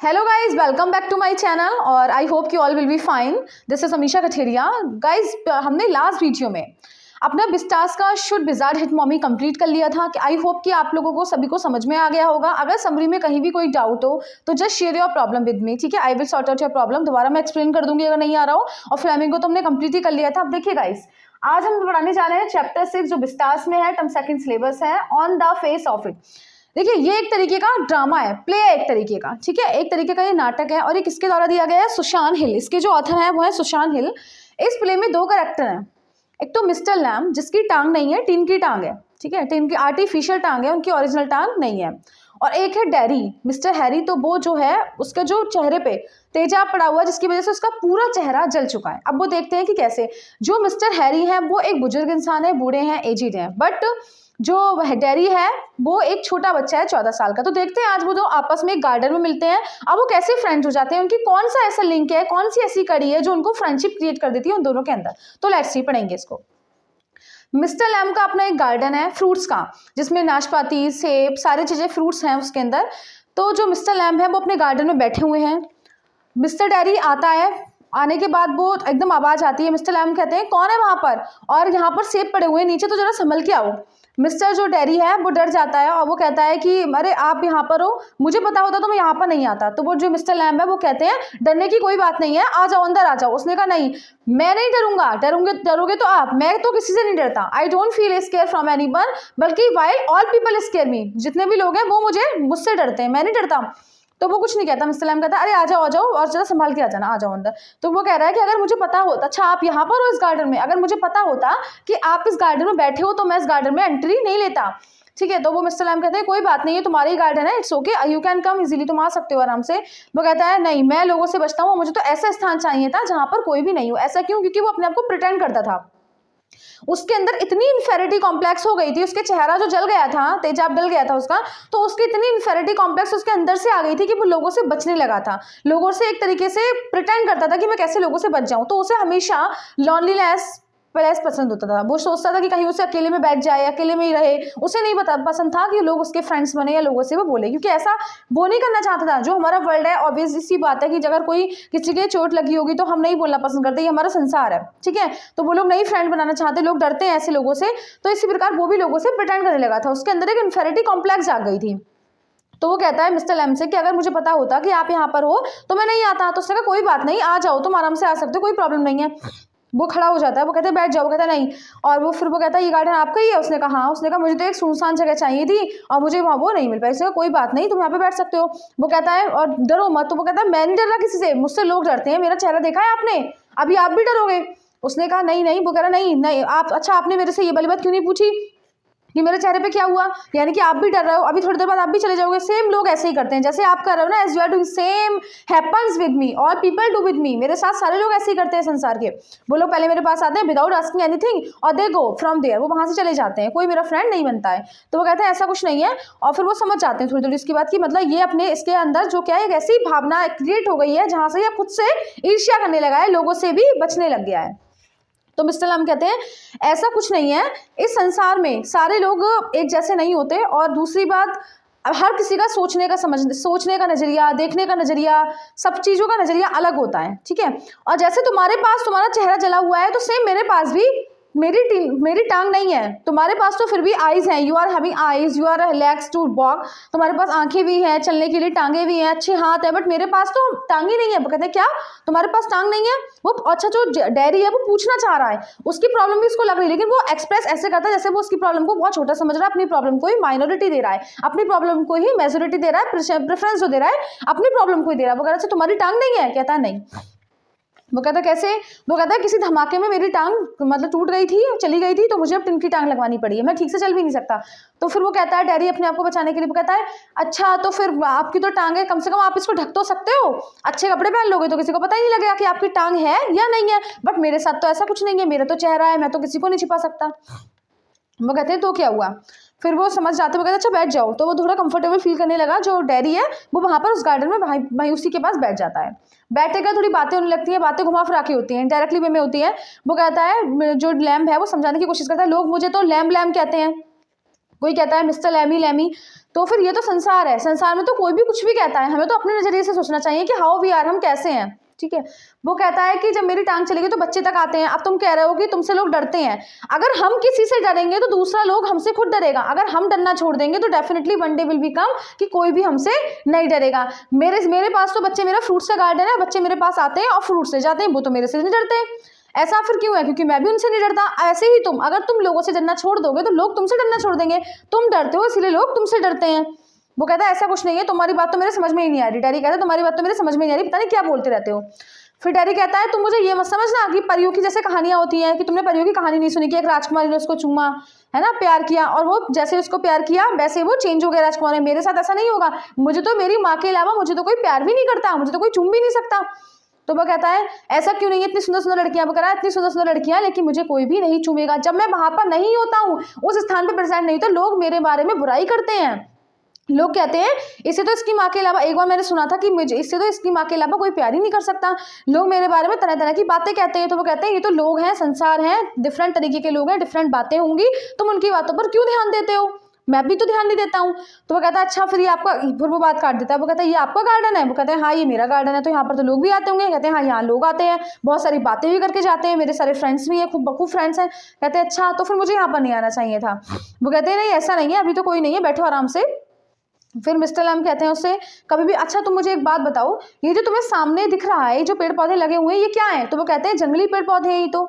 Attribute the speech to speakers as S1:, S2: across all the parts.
S1: Hello guys, welcome back to my channel और I hope कि all will be fine. This is Amisha Katheriya. Guys, हमने last video में अपना बिस्टास का शुड बिजार्ड हिट मॉमी कंप्लीट कर लिया था। आई होप कि आप लोगों को सभी को समझ में आ गया होगा। अगर समरी में कहीं भी कोई डाउट हो तो just share your problem with me, ठीक है। I will sort out your problem. दोबारा मैं एक्सप्लेन कर दूंगी अगर नहीं आ रहा हो। और फ्लेमिंगो तो हमने कंप्लीट ही कर लिया था। अब देखिए गाइज, आज हम पढ़ाने जा रहे हैं चैप्टर 6 जो बिस्टास में है, टर्म सेकंड सिलेबस है, on the face of it. देखिए, ये एक तरीके का ड्रामा है, प्ले है एक तरीके का, ठीक है। एक तरीके का ये नाटक है और ये किसके द्वारा दिया गया है? सुशांत हिल। इसके जो ऑथर है वो है सुशांत हिल। इस प्ले में दो कैरेक्टर हैं। एक तो मिस्टर लैम, जिसकी टांग नहीं है, टिन की टांग है, ठीक है। टिन की आर्टिफिशियल टांग है, उनकी ओरिजिनल टांग नहीं है। और एक है डैरी, मिस्टर हैरी। तो वो जो है, उसके जो चेहरे पे तेजाब पड़ा हुआ है, जिसकी वजह से उसका पूरा चेहरा जल चुका है। अब वो देखते हैं कि कैसे। जो मिस्टर हैरी है वो एक बुजुर्ग इंसान है, बूढ़े हैं, एजिड हैं, बट जो डैरी है वो एक छोटा बच्चा है 14 साल का। तो देखते हैं आज वो जो आपस में एक गार्डन में मिलते हैं, अब वो कैसे फ्रेंड्स हो जाते हैं, उनकी कौन सा ऐसा लिंक है, कौन सी ऐसी कड़ी है जो उनको फ्रेंडशिप क्रिएट कर देती है उन दोनों के अंदर। तो लेट्स सी, पढ़ेंगे इसको। मिस्टर लैम का अपना एक गार्डन है फ्रूट्स का, जिसमें नाशपाती, सेब, सारी चीजें फ्रूट्स हैं उसके अंदर। तो जो मिस्टर लैम है वो अपने गार्डन में बैठे हुए हैं। मिस्टर डैरी आता है। आने के बाद वो एकदम आवाज आती है। मिस्टर लैम कहते हैं कौन है वहां पर, और यहाँ पर सेब पड़े हुए हैं नीचे, तो जरा संभल के आओ। मिस्टर जो डैरी है वो डर जाता है और वो कहता है कि अरे आप यहाँ पर हो, मुझे पता होता तो मैं यहाँ पर नहीं आता। तो वो जो मिस्टर लैम है वो कहते हैं डरने की कोई बात नहीं है, आ जाओ, अंदर आ जाओ। उसने कहा नहीं, मैं नहीं डरूंगा, डरोगे तो आप, मैं तो किसी से नहीं डरता। I don't feel scare from anyone, बल्कि while all people scare me, जितने भी लोग हैं वो मुझसे डरते हैं, मैं नहीं डरता। तो वो कुछ नहीं कहता। मिस्टर लैम कहता है अरे आ जाओ और जरा संभाल के आ जाना, आ जाओ अंदर। तो वो कह रहा है कि अगर मुझे पता होता, अच्छा आप यहाँ पर हो इस गार्डन में, अगर मुझे पता होता कि आप इस गार्डन में बैठे हो तो मैं इस गार्डन में एंट्री नहीं लेता, ठीक है। तो वो मिस्टर लैम कहते हैं कोई बात नहीं है, तुम्हारी गार्डन है, it's okay, you can come easily, तुम आ सकते हो आराम से। वो कहता है नहीं, मैं लोगों से बचता हूँ, मुझे तो ऐसा स्थान चाहिए था जहां पर कोई भी नहीं हो। ऐसा क्यों? क्योंकि वो अपने आप को प्रिटेंड करता था। उसके अंदर इतनी इन्फेरिटी कॉम्प्लेक्स हो गई थी, उसके चेहरा जो जल गया था, तेजाब डल गया था उसका, तो उसकी इतनी इन्फेरिटी कॉम्प्लेक्स उसके अंदर से आ गई थी कि वो लोगों से बचने लगा था। लोगों से एक तरीके से प्रिटेंड करता था कि मैं कैसे लोगों से बच जाऊं। तो उसे हमेशा लॉनलीनेस प्लेस पसंद होता था। वो सोचता था कि कहीं उसे अकेले में बैठ जाए, अकेले में ही रहे। उसे नहीं पसंद था कि लोग उसके फ्रेंड्स बने या लोगों से वो बोले, क्योंकि ऐसा वो नहीं करना चाहता था। जो हमारा वर्ल्ड है, ऑब्वियस सी बात है कि अगर कोई किसी के चोट लगी होगी तो हम नहीं बोलना पसंद करते, ये हमारा संसार है, ठीक है। तो वो लोग नहीं फ्रेंड बनाना चाहते, लोग डरते हैं ऐसे लोगों से। तो इसी प्रकार वो भी लोगों से प्रिटेंड करने लगा था। उसके अंदर एक इन्फेरिटी कॉम्प्लेक्स आ गई थी। तो वो कहता है मिस्टर लैम से कि अगर मुझे पता होता कि आप यहाँ पर हो तो मैं नहीं आता। तो उसने कहा कोई बात नहीं, आ जाओ, तुम आराम से आ सकते हो, कोई प्रॉब्लम नहीं है। वो खड़ा हो जाता है, वो कहते हैं बैठ जाओ, वो कहता है नहीं। और वो फिर वो कहता है ये गार्डन आपका ही है? उसने कहा हाँ। उसने कहा मुझे तो एक सुनसान जगह चाहिए थी और मुझे वहाँ वो नहीं मिल पाई। उसने कहा कोई बात नहीं, तुम यहाँ पे बैठ सकते हो। वो कहता है और डरो मत। तो वो कहता है मैं नहीं डर रहा किसी से, मुझसे लोग डरते हैं, मेरा चेहरा देखा है आपने, अभी आप भी डरोगे? उसने कहा नहीं नहीं। वो कह रहा नहीं नहीं आप, अच्छा आपने मेरे से ये वाली बात क्यों नहीं पूछी कि मेरे चेहरे पे क्या हुआ, यानी कि आप भी डर रहे हो, अभी थोड़ी देर बाद आप भी चले जाओगे। सेम लोग ऐसे ही करते हैं जैसे आप कर रहे हो ना, as you are doing same happens with me, all people do with me. मेरे साथ सारे लोग ऐसे ही करते हैं संसार के। वो लोग पहले मेरे पास आते हैं विदाउट आस्किंग एनीथिंग और दे गो फ्रॉम देयर, वो वहां से चले जाते हैं, कोई मेरा फ्रेंड नहीं बनता है। तो वो कहते हैं ऐसा कुछ नहीं है। और फिर वो समझ जाते हैं थोड़ी थोड़ी इसकी बात की, मतलब ये अपने इसके अंदर जो क्या है एक ऐसी भावना क्रिएट हो गई है जहां से ये खुद से ईर्ष्या करने लगा है, लोगों से भी बचने लग गया है। तो मिस्टर लैम कहते हैं ऐसा कुछ नहीं है, इस संसार में सारे लोग एक जैसे नहीं होते। और दूसरी बात, हर किसी का सोचने का नजरिया, देखने का नजरिया, सब चीजों का नजरिया अलग होता है, ठीक है। और जैसे तुम्हारे पास तुम्हारा चेहरा जला हुआ है, तो सेम मेरे पास भी मेरी टांग नहीं है। तुम्हारे पास तो फिर भी आईज हैं, you are having eyes, you are legs to walk, तुम्हारे पास आंखें भी हैं, चलने के लिए टांगे भी हैं, अच्छे हाथ है, बट मेरे पास तो टांग ही नहीं है। वो कहते हैं क्या तुम्हारे पास टांग नहीं है? वो अच्छा जो डैरी है वो पूछना चाह रहा है, उसकी प्रॉब्लम भी उसको लग रही है, लेकिन वो एक्सप्रेस ऐसे करता है जैसे वो उसकी प्रॉब्लम को बहुत छोटा समझ रहा है, अपनी प्रॉब्लम को ही माइनॉरिटी दे रहा है, अपनी प्रॉब्लम को ही मेजोरिटी दे रहा है, प्रेफरेंस जो दे रहा है अपनी प्रॉब्लम को ही दे रहा है। वो कह रहा है तुम्हारी टांग नहीं है? कहता है नहीं। वो कहता है कैसे? वो कहता है किसी धमाके में मेरी टांग मतलब टूट गई थी, चली गई थी, तो मुझे अब टिन की टांग लगवानी पड़ी है, मैं ठीक से चल भी नहीं सकता। तो फिर वो कहता है डैडी अपने आप को बचाने के लिए, वो कहता है अच्छा तो फिर आपकी तो टांग है, कम से कम आप इसको ढक तो सकते हो, अच्छे कपड़े पहन लोगे तो किसी को पता ही नहीं लगेगा कि आपकी टांग है या नहीं है। बट मेरे साथ तो ऐसा कुछ नहीं है, मेरा तो चेहरा है, मैं तो किसी को नहीं छिपा सकता। वो कहते हैं तो क्या हुआ? फिर वो समझ जाते, वो कहते अच्छा बैठ जाओ। तो वो थोड़ा कंफर्टेबल फील करने लगा। जो डैडी है वो वहां पर उस गार्डन में मायूसी के पास बैठ जाता है। बैठेगा, थोड़ी बातें होने लगती हैं, बातें घुमा फिरा के होती हैं, डायरेक्टली वे में होती है। वो कहता है, जो लैम्ब है वो समझाने की कोशिश करता है, लोग मुझे तो लैम्ब लैम्ब कहते हैं, कोई कहता है मिस्टर लैमी लैमी। तो फिर ये तो संसार है, संसार में तो कोई भी कुछ भी कहता है, हमें तो अपने नजरिए से सोचना चाहिए कि हाउ वी आर, हम कैसे हैं। ठीक है, वो कहता है कि जब मेरी टांग चलेगी तो बच्चे तक आते हैं। अब तुम कह रहे हो कि तुमसे लोग डरते हैं, अगर हम किसी से डरेंगे तो दूसरा लोग हमसे खुद डरेगा, अगर हम डरना छोड़ देंगे तो definitely one day will be come कि कोई भी हमसे नहीं डरेगा। मेरे पास तो बच्चे, मेरा फ्रूट्स का गार्डन है, बच्चे मेरे पास आते हैं और फ्रूट्स ले जाते हैं, वो तो मेरे से नहीं डरते। ऐसा फिर क्यों है? क्योंकि मैं भी उनसे नहीं डरता। ऐसे ही तुम, अगर तुम लोगों से डरना छोड़ दोगे तो लोग तुमसे डरना छोड़ देंगे। तुम डरते हो इसलिए लोग तुमसे डरते हैं। वो कहता है ऐसा कुछ नहीं है, तुम्हारी बात तो मेरे समझ में ही नहीं आ रही। डैडी कहता है तुम्हारी बात तो मेरे समझ में नहीं आ रही, पता नहीं क्या बोलते रहते हो। फिर डैडी कहता है तुम मुझे ये मत समझना कि परियों की जैसे कहानियां होती हैं, कि तुमने परियों की कहानी नहीं सुनी कि एक राजकुमारी ने उसको चूमा, है ना, प्यार किया, और वो जैसे उसको प्यार किया वैसे वो चेंज हो गया राजकुमारी। मेरे साथ ऐसा नहीं होगा, मुझे तो मेरी माँ के अलावा मुझे तो कोई प्यार भी नहीं करता, मुझे तो कोई चूम भी नहीं सकता। तो वो कहता है ऐसा क्यों नहीं है, इतनी सुंदर सुंदर लड़कियां, वो कह रहा है इतनी सुंदर सुंदर लड़कियां, लेकिन मुझे कोई भी नहीं चूमेगा। जब मैं वहां पर नहीं होता हूँ, उस स्थान पर प्रेजेंट नहीं, तो लोग मेरे बारे में बुराई करते हैं। लोग कहते हैं इसे तो इसकी माँ के अलावा, एक बार मैंने सुना था कि मुझे इससे तो इसकी माँ के अलावा कोई प्यार ही नहीं कर सकता। लोग मेरे बारे में तरह तरह की बातें कहते हैं। तो वो कहते हैं ये तो लोग हैं, संसार है, डिफरेंट तरीके के लोग हैं, डिफरेंट बातें होंगी, तुम उनकी बातों पर क्यों ध्यान देते हो? मैं भी तो ध्यान नहीं देता हूँ। तो वो कहता है अच्छा फिर ये आपका, फिर वो बात काट देता है। वो कहता है ये आपका गार्डन है? वो कहते हैं हाँ ये मेरा गार्डन है, तो यहाँ पर तो लोग भी आते होंगे। कहते हैं हाँ यहाँ लोग आते हैं, बहुत सारी बातें भी करके जाते हैं, मेरे सारे फ्रेंड्स भी हैं, खूब बखूब फ्रेंड्स हैं। कहते हैं अच्छा तो फिर मुझे यहाँ पर नहीं आना चाहिए था। वो कहते हैं नहीं ऐसा नहीं है, अभी तो कोई नहीं है, बैठो आराम से। फिर मिस्टर लैम कहते हैं उससे कभी भी, अच्छा तुम मुझे एक बात बताओ, ये जो तुम्हें सामने दिख रहा है, जो पेड़ पौधे लगे हुए हैं, ये क्या है? तो वो कहते हैं जंगली पेड़ पौधे हैं ये तो।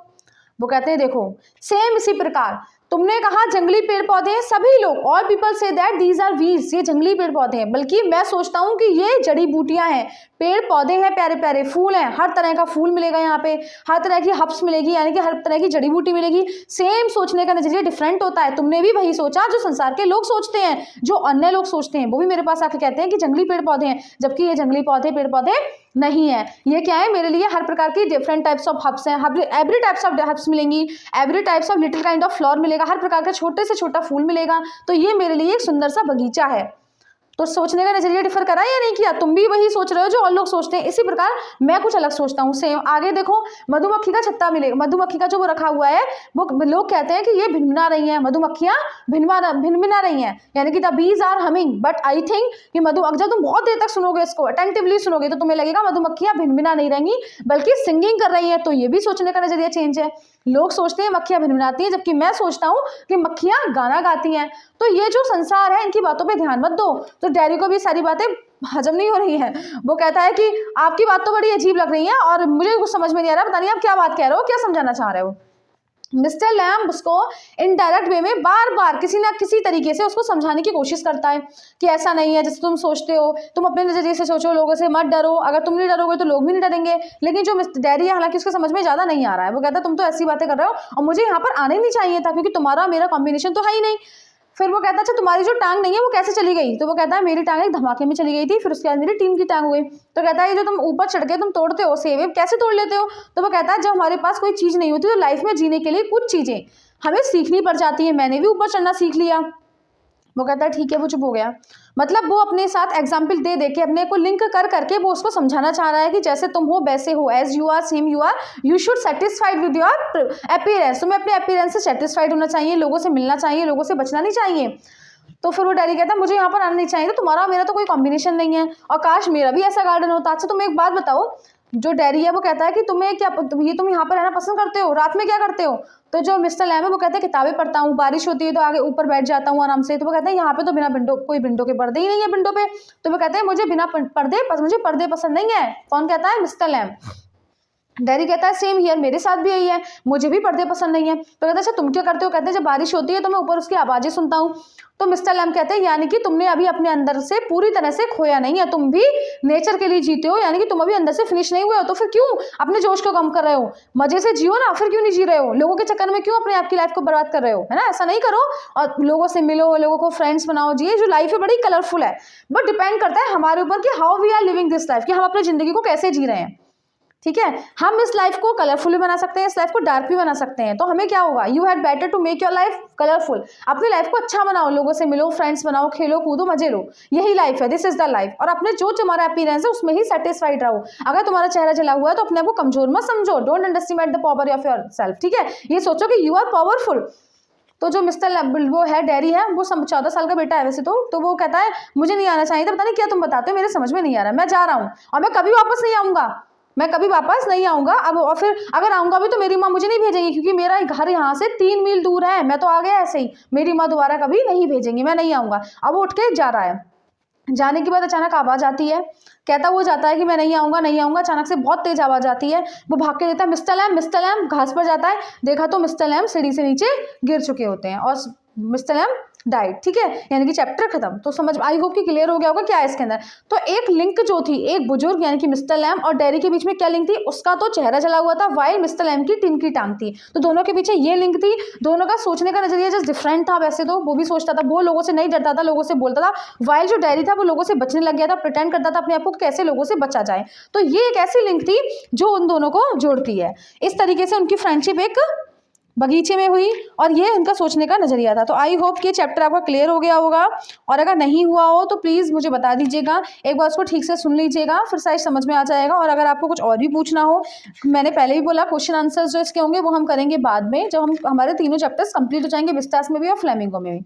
S1: वो कहते हैं देखो सेम इसी प्रकार तुमने कहा जंगली पेड़ पौधे हैं, सभी लोग, ऑल पीपल से दैट दीज आर वीड्स, ये जंगली पेड़ पौधे हैं, बल्कि मैं सोचता हूँ कि ये जड़ी बूटियां हैं। पेड़ पौधे हैं, प्यारे प्यारे फूल हैं, हर तरह का फूल मिलेगा यहाँ पे, हर तरह की हब्स मिलेगी, यानी कि हर तरह की जड़ी बूटी मिलेगी। सेम सोचने का नजरिया डिफरेंट होता है। तुमने भी वही सोचा जो संसार के लोग सोचते हैं, जो अन्य लोग सोचते हैं। वो भी मेरे पास आके कहते हैं कि जंगली पेड़ पौधे हैं, जबकि ये जंगली पौधे पेड़ पौधे नहीं है। ये क्या है? मेरे लिए हर प्रकार की डिफरेंट टाइप्स ऑफ हब्स हैं, एवरी टाइप्स ऑफ हब्स मिलेंगी, every types of little kind of flower मिलेगा, हर प्रकार का छोटे से छोटा फूल मिलेगा। तो ये मेरे लिए एक सुंदर सा बगीचा है। तो सोचने का नजरिया डिफर करा या नहीं किया? तुम भी वही सोच रहे हो जो और लोग सोचते हैं, इसी प्रकार मैं कुछ अलग सोचता हूँ। सेम आगे देखो, मधुमक्खी का छत्ता मिलेगा, मधुमक्खी का जो वो रखा हुआ है, वो लोग कहते हैं कि ये भिनभिना रही हैं, मधुमक्खियां भिनभिना रही हैं, यानी कि the bees are humming. But I think कि जब तुम बहुत देर तक सुनोगे, इसको अटेंटिवली सुनोगे, तो तुम्हें लगेगा मधुमक्खियां भिनभिना नहीं रहेंगी बल्कि सिंगिंग कर रही हैं। तो ये भी सोचने का नजरिया चेंज है। लोग सोचते हैं मक्खियां भिनभिनाती हैं, जबकि मैं सोचता हूँ कि मक्खियां गाना गाती हैं। तो ये जो संसार है, इनकी बातों पे ध्यान मत दो। तो डैडी को भी सारी बातें हजम नहीं हो रही है। वो कहता है कि आपकी बात तो बड़ी अजीब लग रही है और मुझे कुछ समझ में नहीं आ रहा, पता नहीं आप क्या बात कह रहे हो, क्या समझाना चाह रहे हो। मिस्टर लैम्ब उसको इनडायरेक्ट वे में बार बार किसी ना किसी तरीके से उसको समझाने की कोशिश करता है कि ऐसा नहीं है जैसे तुम सोचते हो, तुम अपने नजरिए से सोचो, लोगों से मत डरो, अगर तुम नहीं डरोगे तो लोग भी नहीं डरेंगे। लेकिन जो मिस्टर डैडी है, हालांकि उसको समझ में ज़्यादा नहीं आ रहा है। वो कहता है तुम तो ऐसी बातें कर रहे हो और मुझे यहाँ पर आना ही नहीं चाहिए था, क्योंकि तुम्हारा मेरा कॉम्बिनेशन तो है ही नहीं। फिर वो कहता है अच्छा तुम्हारी जो टांग नहीं है वो कैसे चली गई? तो वो कहता है मेरी टांग एक धमाके में चली गई थी, फिर उसके बाद मेरी टीम की टांग हुई। तो कहता है ये जो तुम ऊपर चढ़ के तुम तोड़ते हो सेब, कैसे तोड़ लेते हो? तो वो कहता है जब हमारे पास कोई चीज़ नहीं होती तो लाइफ में जीने के लिए कुछ चीज़ें हमें सीखनी पड़ जाती है। मैंने भी ऊपर चढ़ना सीख लिया। वो कहता है ठीक है। वो चुप हो गया। मतलब वो अपने साथ एग्जाम्पल दे दे के, अपने को लिंक कर करके वो उसको समझाना चाह रहा है कि जैसे तुम हो वैसे हो, as you are same you are, you should satisfied with your appearance. तुम्हें अपने अपीयरेंस से सेटिस्फाइड होना चाहिए, लोगों से मिलना चाहिए, लोगों से बचना नहीं चाहिए। तो फिर वो डैडी कहता है मुझे यहाँ पर आना नहीं चाहिए, तो तुम्हारा मेरा तो कोई कॉम्बिनेशन नहीं है, और काश मेरा भी ऐसा गार्डन होता। अच्छा तुम्हें एक बात बताओ, जो डैडी है वो कहता है कि तुम्हें क्या, तुम यहाँ पर रहना पसंद करते हो, रात में क्या करते हो? तो जो मिस्टर लैम है वो कहते हैं किताबें पढ़ता हूँ, बारिश होती है तो आगे ऊपर बैठ जाता हूँ आराम से। तो वो कहते हैं यहाँ पे तो बिना विंडो, कोई विंडो के पर्दे ही नहीं है विंडो पे। तो वो कहते हैं मुझे बिना मुझे पर्दे पसंद नहीं है। कौन कहता है? Mr Lam. डैडी कहता है सेम हियर, मेरे साथ भी यही है, मुझे भी पर्दे पसंद नहीं है। तो कहता है अच्छा तुम क्या करते हो? कहते हैं जब बारिश होती है तो मैं ऊपर उसकी आवाज़ें सुनता हूँ। तो मिस्टर लैम कहते हैं यानी कि तुमने अभी अपने अंदर से पूरी तरह से खोया नहीं है, तुम भी नेचर के लिए जीते हो, यानी कि तुम अभी अंदर से फिनिश नहीं हुए हो। तो फिर क्यों अपने जोश को कम कर रहे हो? मजे से जियो ना, फिर क्यों नहीं जी रहे हो? लोगों के चक्कर में क्यों अपने आप की लाइफ को बर्बाद कर रहे हो? है ना, ऐसा नहीं करो, और लोगों से मिलो, लोगों को फ्रेंड्स बनाओ। जी जो लाइफ है बड़ी कलरफुल है, बट डिपेंड करता है हमारे ऊपर कि how we are living this life, कि हम अपनी जिंदगी को कैसे जी रहे हैं। ठीक है, हम इस लाइफ को कलरफुल भी बना सकते हैं, इस लाइफ को डार्क भी बना सकते हैं। तो हमें क्या होगा, you had better to make your life colourful. अपनी लाइफ को अच्छा बनाओ, लोगों से मिलो, फ्रेंड्स बनाओ, खेलो कूदो, मजे लो, यही लाइफ है, दिस इज द लाइफ। और अपने जो तुम्हारा अपीयरेंस है उसमें ही सेटिस्फाइड रहो। अगर तुम्हारा चेहरा जला हुआ है तो अपने आप को कमजोर मत समझो, don't underestimate the power of your self. ठीक है, ये सोचो कि यू आर पावरफुल। तो जो मिस्टर वो है डेरी है, वो 14 साल का बेटा है वैसे तो वो कहता है मुझे नहीं आना चाहिए था, पता नहीं क्या तुम बताते हो, मेरे समझ में नहीं आ रहा, मैं जा रहा हूँ और मैं कभी वापस नहीं आऊँगा, मैं कभी वापस नहीं आऊँगा अब, और फिर अगर आऊँगा भी तो मेरी माँ मुझे नहीं भेजेंगी क्योंकि मेरा घर यहाँ से 3 मील दूर है, मैं तो आ गया ऐसे ही, मेरी माँ दोबारा कभी नहीं भेजेंगी, मैं नहीं आऊँगा। अब वो उठ के जा रहा है, जाने के बाद अचानक आवाज़ आती है, कहता वो जाता है कि मैं नहीं आऊँगा नहीं आऊँगा, अचानक से बहुत तेज़ आवाज़ आती है, वो भाग के देता है मिस्टर लैम घास पर जाता है, देखा तो मिस्टर लैम सीढ़ी से नीचे गिर चुके होते हैं और मिस्टर लैम डाइट, ठीक है, यानी कि चैप्टर खत्म। तो समझ आई होप कि क्लियर हो गया होगा क्या है इसके अंदर। तो एक लिंक जो थी एक बुजुर्ग यानी कि मिस्टर लैम और डेरी के बीच में क्या लिंक थी, उसका तो चेहरा जला हुआ था वाइल मिस्टर लैम की टिन की टांग थी, तो दोनों के पीछे ये लिंक थी। दोनों का सोचने का नजरिया जस्ट डिफरेंट था, वैसे तो वो भी सोचता था, वो लोगों से नहीं डरता था, लोगों से बोलता था, वाइल जो डेरी था वो लोगों से बचने लग गया था, प्रिटेंड करता था अपने आप को कैसे लोगों से बचा जाए। तो ये एक ऐसी लिंक थी जो उन दोनों को जोड़ती है। इस तरीके से उनकी फ्रेंडशिप एक बगीचे में हुई और ये उनका सोचने का नजरिया था। तो आई होप कि ये चैप्टर आपका क्लियर हो गया होगा, और अगर नहीं हुआ हो तो प्लीज़ मुझे बता दीजिएगा, एक बार उसको ठीक से सुन लीजिएगा, फिर शायद समझ में आ जाएगा। और अगर आपको कुछ और भी पूछना हो, मैंने पहले भी बोला क्वेश्चन आंसर्स जो इसके होंगे वो हम करेंगे बाद में, जब हमारे तीनों चैप्टर्स कंप्लीट हो जाएंगे, विस्तास में भी और फ्लेमिंगो में भी,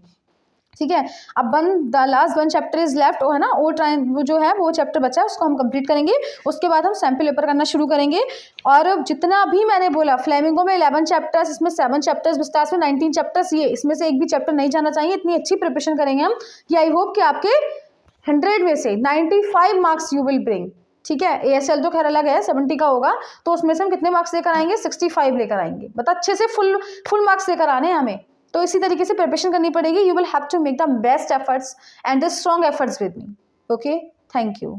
S1: ठीक है। अब the last 1 chapter is left, वो है ना, वो जो है वो चैप्टर बचा है, उसको हम कंप्लीट करेंगे, उसके बाद हम सैम्पल पेपर करना शुरू करेंगे। और जितना भी मैंने बोला, फ्लेमिंगो में 11 चैप्टर्स, इसमें 7 चैप्टर्स, विस्तास में 19 चैप्टर्स, ये इसमें से एक भी चैप्टर नहीं जाना चाहिए, इतनी अच्छी प्रिपरेशन करेंगे हम कि आई होप कि आपके 100 में से 95 मार्क्स यू विल ब्रिंग, ठीक है। ASL तो खैर अलग है, 70 का होगा, तो उसमें से हम कितने मार्क्स लेकर आएंगे, 65 लेकर आएंगे, बता अच्छे से फुल मार्क्स लेकर आने हैं हमें। तो इसी तरीके से प्रिपरेशन करनी पड़ेगी। You will have to make the best efforts and the strong efforts with me, okay, thank you.